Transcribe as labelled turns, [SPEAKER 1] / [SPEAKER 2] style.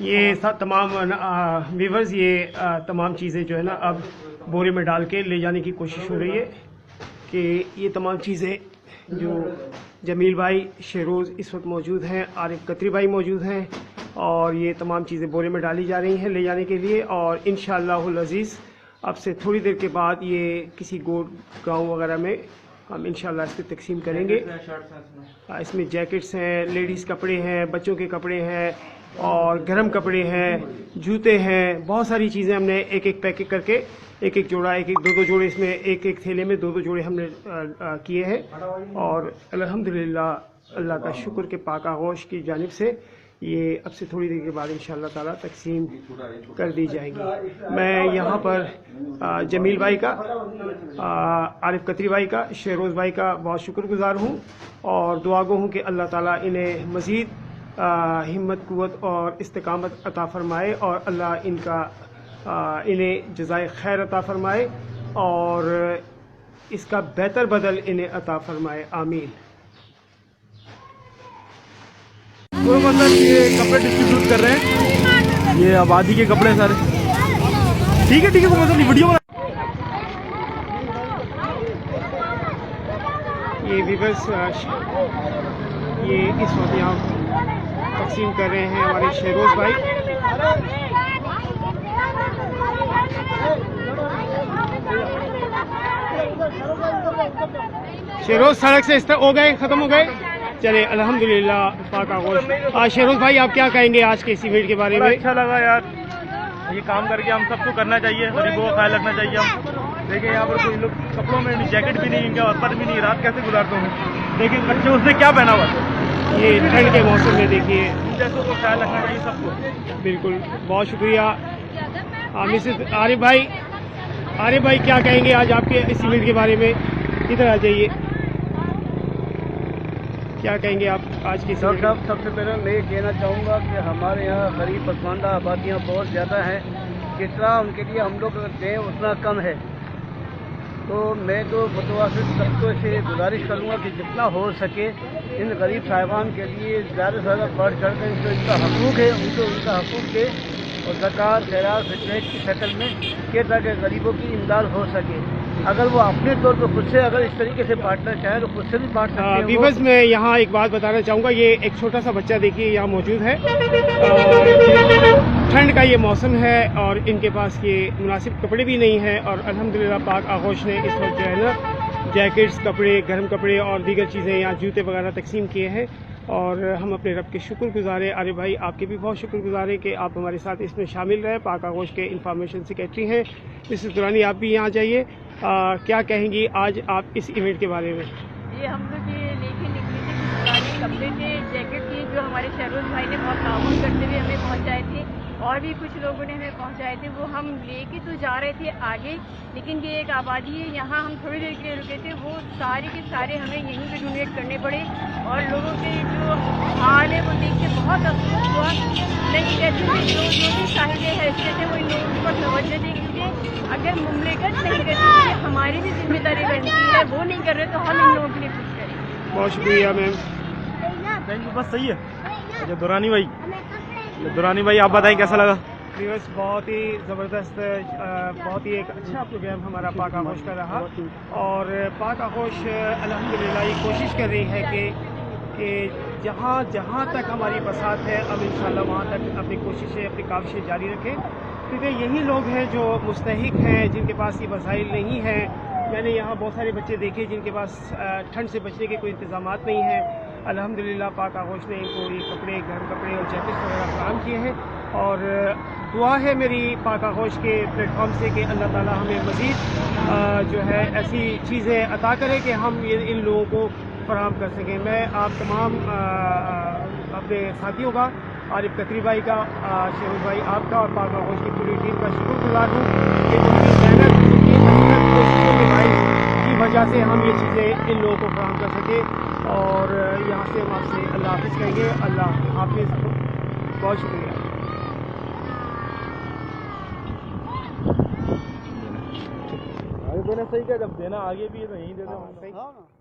[SPEAKER 1] یہ تمام ویورز، یہ تمام چیزیں جو ہے نا اب بورے میں ڈال کے لے جانے کی کوشش ہو رہی ہے کہ یہ تمام چیزیں جو جمیل بھائی شہروز اس وقت موجود ہیں، عارف قطری بھائی موجود ہیں، اور یہ تمام چیزیں بورے میں ڈالی جا رہی ہیں لے جانے کے لیے، اور انشاءاللہ العزیز اب سے تھوڑی دیر کے بعد یہ کسی گاؤں وغیرہ میں ہم انشاءاللہ اس کی تقسیم کریں گے۔ اس میں جیکٹس ہیں، لیڈیز کپڑے ہیں، بچوں کے کپڑے ہیں، اور گرم کپڑے ہیں، جوتے ہیں، بہت ساری چیزیں ہم نے ایک ایک پیک کر کے ایک ایک جوڑا، ایک ایک دو جوڑے، اس میں ایک ایک تھیلے میں دو جوڑے ہم نے کیے ہیں، اور الحمدللہ اللہ کا شکر کہ پاک آغوش کی جانب سے یہ اب سے تھوڑی دیر کے بعد انشاءاللہ تعالی تقسیم کر دی جائے گی۔ میں یہاں پر جمیل بھائی کا، عارف قطری بھائی کا، شہروز بھائی کا بہت شکر گزار ہوں، اور دعا گو ہوں کہ اللہ تعالیٰ انہیں مزید ہمت، قوت اور استقامت عطا فرمائے، اور اللہ انہیں جزائے خیر عطا فرمائے، اور اس کا بہتر بدل انہیں عطا فرمائے، آمین۔
[SPEAKER 2] مطلب یہ کپڑے ڈسٹریبیوٹ کر رہے ہیں، یہ آبادی کے کپڑے سارے، ٹھیک ہے وہ مطلب ویڈیو
[SPEAKER 1] یہ ویورز یہ اس وقت یہاں تقسیم کر رہے ہیں ہمارے شہروز بھائی۔ شہروز سڑک سے اس طرح ہو گئے، ختم ہو گئے، چلے الحمدللہ پاک آغوش۔ شہروز بھائی آپ کیا کہیں گے آج کے اس ایونٹ کے بارے میں؟
[SPEAKER 2] اچھا لگا یار، یہ کام کر کے ہم سب کو کرنا چاہیے، غریبوں کا خیال رکھنا چاہیے۔ ہم دیکھیں یہاں پر کوئی لوگ کپڑوں میں جیکٹ بھی نہیں، ان کا پر بھی نہیں، رات کیسے گزارتے ہوں، دیکھیں بچے اس نے کیا پہنا ہوا ہے،
[SPEAKER 1] یہ ٹھنڈ کے موسم میں دیکھیے،
[SPEAKER 2] جیسوں کو خیال رکھنا چاہیے سب کو۔
[SPEAKER 1] بالکل، بہت شکریہ۔ عارف بھائی کیا کہیں گے آج آپ کے اس ایونٹ کے بارے میں؟ ادھر آ جائیے، کیا کہیں گے آپ آج کے؟
[SPEAKER 3] ڈاکٹر صاحب سب سے پہلے میں یہ کہنا چاہوں گا کہ ہمارے یہاں غریب پسماندہ آبادیاں بہت زیادہ ہیں، جتنا ان کے لیے ہم لوگ دیں اتنا کم ہے، تو میں تو متوسط طبقے سے گزارش کروں گا کہ جتنا ہو سکے ان غریب صاحبان کے لیے زیادہ سے زیادہ بڑھ چڑھ کر ان کا حقوق ہے ان کا حقوق دے، اور زکوٰۃ خیرات فطرت کی شکل میں کہ تاکہ غریبوں کی امداد ہو سکے۔ اگر وہ اپنے طور پر خود سے اگر اس طریقے سے بانٹنا چاہیں تو خود سے بھی بانٹ سکتے ہیں۔
[SPEAKER 1] ویورز میں یہاں ایک بات بتانا چاہوں گا، یہ ایک چھوٹا سا بچہ دیکھیے یہاں موجود ہے، ٹھنڈ کا یہ موسم ہے اور ان کے پاس یہ مناسب کپڑے بھی نہیں ہیں، اور الحمدللہ پاک آغوش نے اس وقت جو ہے نا جیکٹس، کپڑے، گرم کپڑے اور دیگر چیزیں، یہاں جوتے وغیرہ تقسیم کیے ہیں، اور ہم اپنے رب کے شکر گزار ہیں۔ عارف بھائی آپ کے بھی بہت شکر گزار ہیں کہ آپ ہمارے ساتھ اس میں شامل رہے، پاک آغوش کے انفارمیشن سیکریٹری ہیں۔ اس دورانی آپ بھی یہاں جائیے، کیا کہیں گی آج آپ اس ایونٹ کے بارے میں؟
[SPEAKER 4] یہ ہم لوگ یہ لے کے نکلے تھے کچھ پرانے کپڑے تھے، جیکٹ تھی، جو ہمارے شہروز بھائی نے بہت تعاون کرتے ہوئے ہمیں پہنچائے تھے، اور بھی کچھ لوگوں نے ہمیں پہنچائے تھے، وہ ہم لے کے تو جا رہے تھے آگے، لیکن یہ ایک آبادی ہے، یہاں ہم تھوڑی دیر کے لیے رکے تھے، وہ سارے کے سارے ہمیں یہیں پہ ڈونیٹ کرنے پڑے، اور لوگوں کے جو حال ہے وہ دیکھ کے بہت افسوس ہوا۔ نہیں کہتے تھے جو بھی صاحب حیثیت ہے وہ ان لوگوں پر توجہ دے، کیونکہ اگر مملکت نہیں کرتی تو یہ ہماری بھی ذمہ داری بنتی ہے، وہ نہیں کر رہے تو ہم ان لوگوں کے لیے کچھ کریں۔
[SPEAKER 1] بہت شکریہ میم۔
[SPEAKER 2] تھینک یو، بس صحیح ہے۔ اچھا دورانی بھائی آپ بتائیں کیسا لگا؟
[SPEAKER 1] بہت ہی زبردست، بہت ہی ایک اچھا پروگرام ہمارا پاک آغوش کا رہا، اور پاک آغوش الحمدللہ یہ کوشش کر رہی ہے کہ جہاں جہاں تک ہماری بساط ہے اب انشاءاللہ وہاں تک اپنی کوششیں، اپنی کاوشیں جاری رکھیں، کیونکہ یہی لوگ ہیں جو مستحق ہیں، جن کے پاس یہ وسائل نہیں ہیں۔ میں نے یہاں بہت سارے بچے دیکھے جن کے پاس ٹھنڈ سے بچنے کے کوئی انتظامات نہیں ہیں، الحمدللہ پاک آغوش نے ان کو یہ کپڑے، گرم کپڑے اور جیکٹس وغیرہ فراہم کیے ہیں، اور دعا ہے میری پاک آغوش کے پلیٹ فارم سے کہ اللہ تعالیٰ ہمیں مزید جو ہے ایسی چیزیں عطا کرے کہ ہم ان لوگوں کو فراہم کر سکیں۔ میں آپ تمام اپنے ساتھیوں کا، عارف قطری بھائی کا، شہروز بھائی آپ کا، اور پاک آغوش کی پوری ٹیم کا شکر گزار ہوں کہ ان کی محنت، ان کی کوششوں کے باعث کی وجہ سے ہم یہ چیزیں ان لوگوں کو فراہم کر سکیں، اور یہاں سے ہم آپ سے اللہ حافظ کہیں گے۔ اللہ حافظ، بہت شکریہ۔
[SPEAKER 2] دینا صحیح کیا، جب دینا آگے بھی ہے تو یہیں دے دیں۔